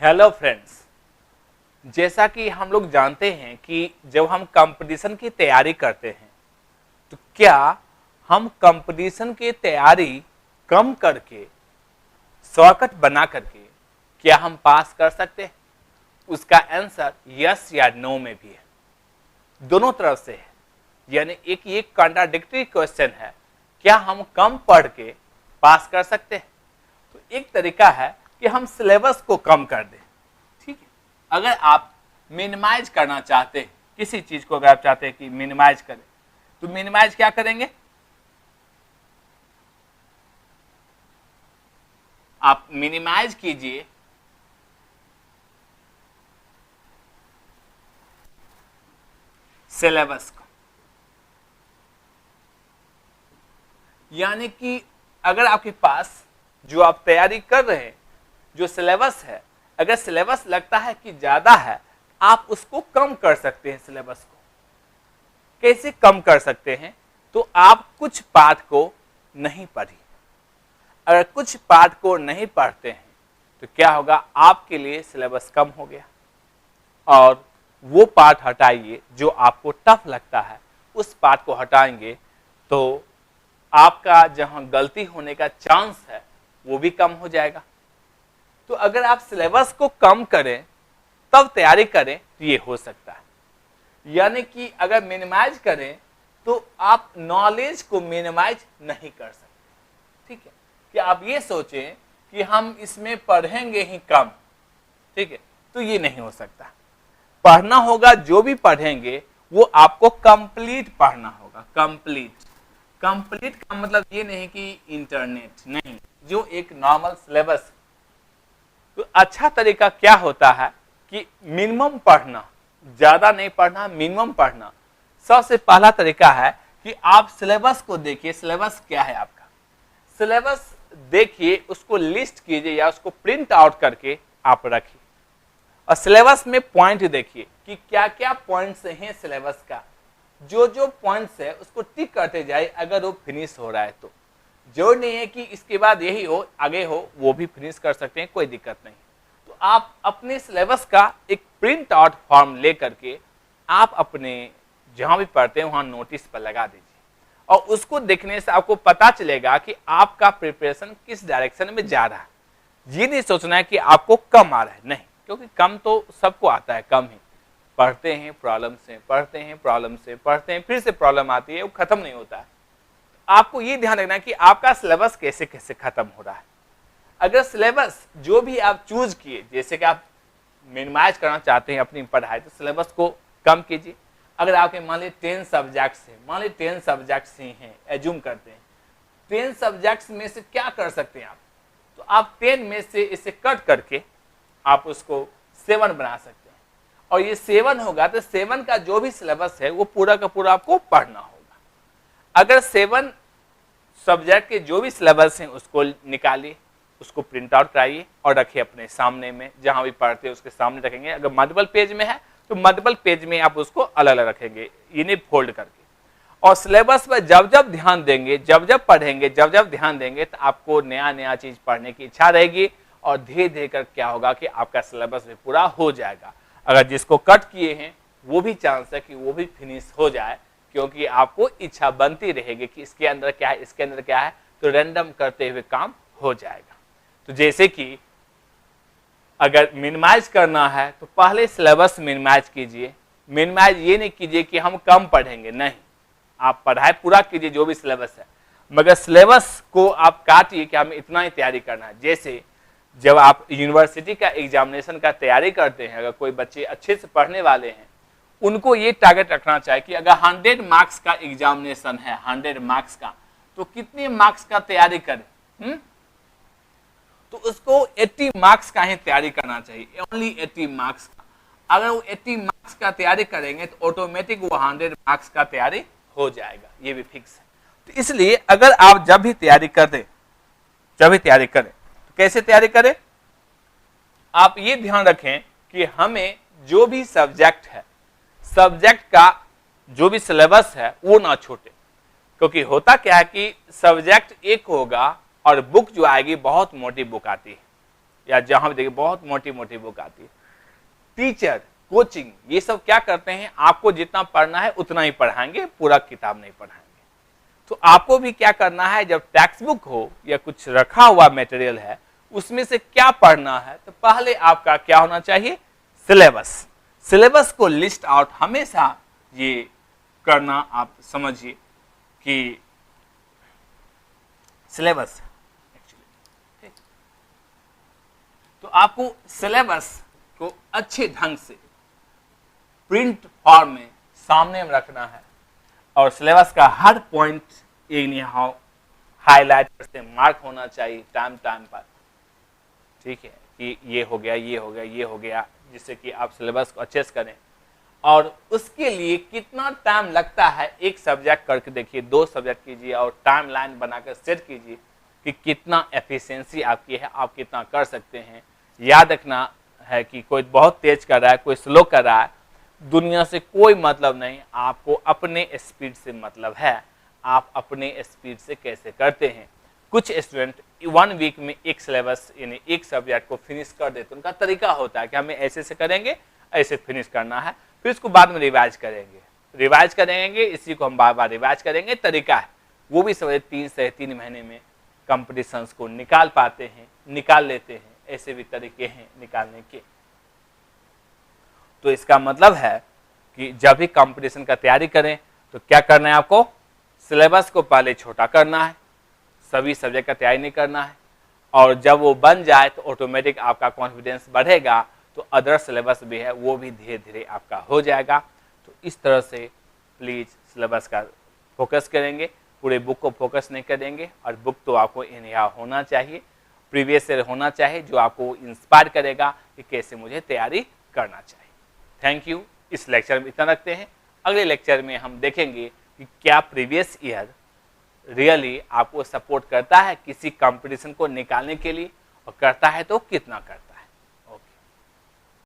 Hello friends, जैसा कि हम लोग जानते हैं कि जब हम कंपटीशन की तैयारी करते हैं तो क्या हम कंपटीशन की तैयारी कम करके शॉर्टकट बना करके क्या हम पास कर सकते हैं? उसका आंसर यस या नो में भी है, दोनों तरफ से है। यानी एक ये कॉन्ट्राडिक्टरी क्वेश्चन है, क्या हम कम पढ़ के पास कर सकते हैं? तो एक तरीका है कि हम सिलेबस को कम कर दें। ठीक है, अगर आप मिनिमाइज करना चाहते हैं किसी चीज को, अगर आप चाहते हैं कि मिनिमाइज करें तो मिनिमाइज क्या करेंगे? आप मिनिमाइज कीजिए सिलेबस को। यानी कि अगर आपके पास जो आप तैयारी कर रहे हैं, जो सिलेबस है, अगर सिलेबस लगता है कि ज्यादा है, आप उसको कम कर सकते हैं। सिलेबस को कैसे कम कर सकते हैं? तो आप कुछ पाठ को नहीं पढ़िए। अगर कुछ पाठ को नहीं पढ़ते हैं तो क्या होगा? आपके लिए सिलेबस कम हो गया। और वो पाठ हटाइए जो आपको टफ लगता है, उस पाठ को हटाएंगे तो आपका जहां गलती होने का चांस है वो भी कम हो जाएगा। तो अगर आप सिलेबस को कम करें तब तैयारी करें तो ये हो सकता है। यानी कि अगर मिनिमाइज करें तो आप नॉलेज को मिनिमाइज नहीं कर सकते। ठीक है, कि आप ये सोचें कि हम इसमें पढ़ेंगे ही कम, ठीक है, तो ये नहीं हो सकता। पढ़ना होगा, जो भी पढ़ेंगे वो आपको कंप्लीट पढ़ना होगा। कंप्लीट का मतलब ये नहीं कि इंटरनेट नहीं, जो एक नॉर्मल सिलेबस। तो अच्छा तरीका क्या होता है कि मिनिमम पढ़ना, ज्यादा नहीं पढ़ना, मिनिमम पढ़ना। सबसे पहला तरीका है कि आप सिलेबस को देखिए। सिलेबस क्या है आपका? सिलेबस देखिए, उसको लिस्ट कीजिए या उसको प्रिंट आउट करके आप रखिए। और सिलेबस में पॉइंट देखिए कि क्या क्या पॉइंट्स हैं सिलेबस का। जो जो पॉइंट्स है उसको टिक करते जाए। अगर वो फिनिश हो रहा है तो जरूर नहीं है कि इसके बाद यही हो, आगे हो, वो भी फिनिश कर सकते हैं, कोई दिक्कत नहीं। तो आप अपने सिलेबस का एक प्रिंट आउट फॉर्म ले करके आप अपने जहां भी पढ़ते हैं वहां नोटिस पर लगा दीजिए। और उसको देखने से आपको पता चलेगा कि आपका प्रिपरेशन किस डायरेक्शन में जा रहा है। ये नहीं सोचना है कि आपको कम आ रहा है, नहीं, क्योंकि कम तो सबको आता है। कम ही पढ़ते हैं, प्रॉब्लम से पढ़ते हैं, प्रॉब्लम से पढ़ते हैं, फिर से प्रॉब्लम आती है, वो खत्म नहीं होता है। आपको ये ध्यान रखना है कि आपका सिलेबस कैसे कैसे खत्म हो रहा है। अगर सिलेबस जो भी आप चूज किए, जैसे कि आप मिनिमाइज करना चाहते हैं अपनी पढ़ाई, तो सिलेबस को कम कीजिए। अगर आपके मान लीजिए 10 सब्जेक्ट्स हैं, मान लीजिए 10 सब्जेक्ट्स ही हैं, एज्यूम करते हैं 10 सब्जेक्ट्स में से क्या कर सकते हैं आप? तो आप 10 में से इसे कट करके आप उसको 7 बना सकते हैं। और ये 7 होगा तो 7 का जो भी सिलेबस है वो पूरा का पूरा आपको पढ़ना होगा। अगर 7 सब्जेक्ट के जो भी सिलेबस हैं उसको निकालिए, उसको प्रिंट आउट कराइए और रखिए अपने सामने में, जहां भी पढ़ते हैं उसके सामने रखेंगे। अगर मल्टीपल पेज में है तो मल्टीपल पेज में आप उसको अलग अलग रखेंगे, इन्हें फोल्ड करके। और सिलेबस पर जब जब ध्यान देंगे, जब जब पढ़ेंगे, जब जब ध्यान देंगे, तो आपको नया नया चीज पढ़ने की इच्छा रहेगी। और धीरे धीरे कर क्या होगा कि आपका सिलेबस भी पूरा हो जाएगा। अगर जिसको कट किए हैं वो भी चांस है कि वो भी फिनिश हो जाए, क्योंकि आपको इच्छा बनती रहेगी कि इसके अंदर क्या है, इसके अंदर क्या है, तो रैंडम करते हुए काम हो जाएगा। तो जैसे कि अगर मिनिमाइज करना है तो पहले सिलेबस मिनिमाइज कीजिए। मिनिमाइज ये नहीं कीजिए कि हम कम पढ़ेंगे, नहीं, आप पढ़ाई पूरा कीजिए जो भी सिलेबस है, मगर सिलेबस को आप काटिए कि हमें इतना ही तैयारी करना है। जैसे जब आप यूनिवर्सिटी का एग्जामिनेशन का तैयारी करते हैं, अगर कोई बच्चे अच्छे से पढ़ने वाले हैं, उनको ये टारगेट रखना चाहिए कि अगर 100 मार्क्स का एग्जामिनेशन है, 100 मार्क्स का, तो कितने मार्क्स का तैयारी करें? तो उसको 80 मार्क्स का ही तैयारी करना चाहिए, ओनली 80 मार्क्स का। अगर वो 80 मार्क्स का तैयारी करेंगे तो ऑटोमेटिक वो 100 मार्क्स का तैयारी हो जाएगा, ये भी फिक्स है। तो इसलिए अगर आप जब भी तैयारी करें तो कैसे तैयारी करें? आप ये ध्यान रखें कि हमें जो भी सब्जेक्ट है, सब्जेक्ट का जो भी सिलेबस है वो ना छूटे। क्योंकि होता क्या है कि सब्जेक्ट एक होगा और बुक जो आएगी बहुत मोटी बुक आती है, या जहां भी देखिए बहुत मोटी मोटी बुक आती है। टीचर, कोचिंग, ये सब क्या करते हैं, आपको जितना पढ़ना है उतना ही पढ़ाएंगे, पूरा किताब नहीं पढ़ाएंगे। तो आपको भी क्या करना है, जब टेक्स्ट बुक हो या कुछ रखा हुआ मटेरियल है उसमें से क्या पढ़ना है, तो पहले आपका क्या होना चाहिए, सिलेबस। सिलेबस को लिस्ट आउट हमेशा ये करना, आप समझिए कि सिलेबस एक्चुअली, तो आपको सिलेबस को अच्छे ढंग से प्रिंट फॉर्म में सामने में रखना है और सिलेबस का हर पॉइंट हाईलाइटर से मार्क होना चाहिए टाइम पर, ठीक है, कि ये हो गया, ये हो गया, ये हो गया, जिससे कि आप सिलेबस को अच्छे से करें। और उसके लिए कितना टाइम लगता है, एक सब्जेक्ट करके देखिए, 2 सब्जेक्ट कीजिए और टाइम लाइन बनाकर सेट कीजिए कि कितना एफिशिएंसी आपकी है, आप कितना कर सकते हैं। याद रखना है कि कोई बहुत तेज कर रहा है, कोई स्लो कर रहा है, दुनिया से कोई मतलब नहीं, आपको अपने स्पीड से मतलब है, आप अपने स्पीड से कैसे करते हैं। कुछ स्टूडेंट 1 वीक में एक सिलेबस यानी एक सब्जेक्ट को फिनिश कर देते, उनका तरीका होता है कि हमें ऐसे से करेंगे, ऐसे फिनिश करना है, फिर इसको बाद में रिवाइज करेंगे, इसी को हम बार बार रिवाइज करेंगे, तरीका है। वो भी समझे 3 से 3 महीने में कंपटीशंस को निकाल पाते हैं, निकाल लेते हैं, ऐसे भी तरीके हैं निकालने के। तो इसका मतलब है कि जब भी कंपटीशन का तैयारी करें तो क्या करना है, आपको सिलेबस को पहले छोटा करना है, सभी सब्जेक्ट का तैयारी नहीं करना है, और जब वो बन जाए तो ऑटोमेटिक आपका कॉन्फिडेंस बढ़ेगा, तो अदर सिलेबस भी है वो भी धीरे धीरे आपका हो जाएगा। तो इस तरह से प्लीज सिलेबस का फोकस करेंगे, पूरे बुक को फोकस नहीं करेंगे, और बुक तो आपको इन्हें होना चाहिए, प्रीवियस ईयर होना चाहिए, जो आपको इंस्पायर करेगा कि कैसे मुझे तैयारी करना चाहिए। Thank you. इस लेक्चर में इतना रखते हैं, अगले लेक्चर में हम देखेंगे कि क्या प्रीवियस ईयर रियली आपको सपोर्ट करता है किसी कंपटीशन को निकालने के लिए, और करता है तो कितना करता है।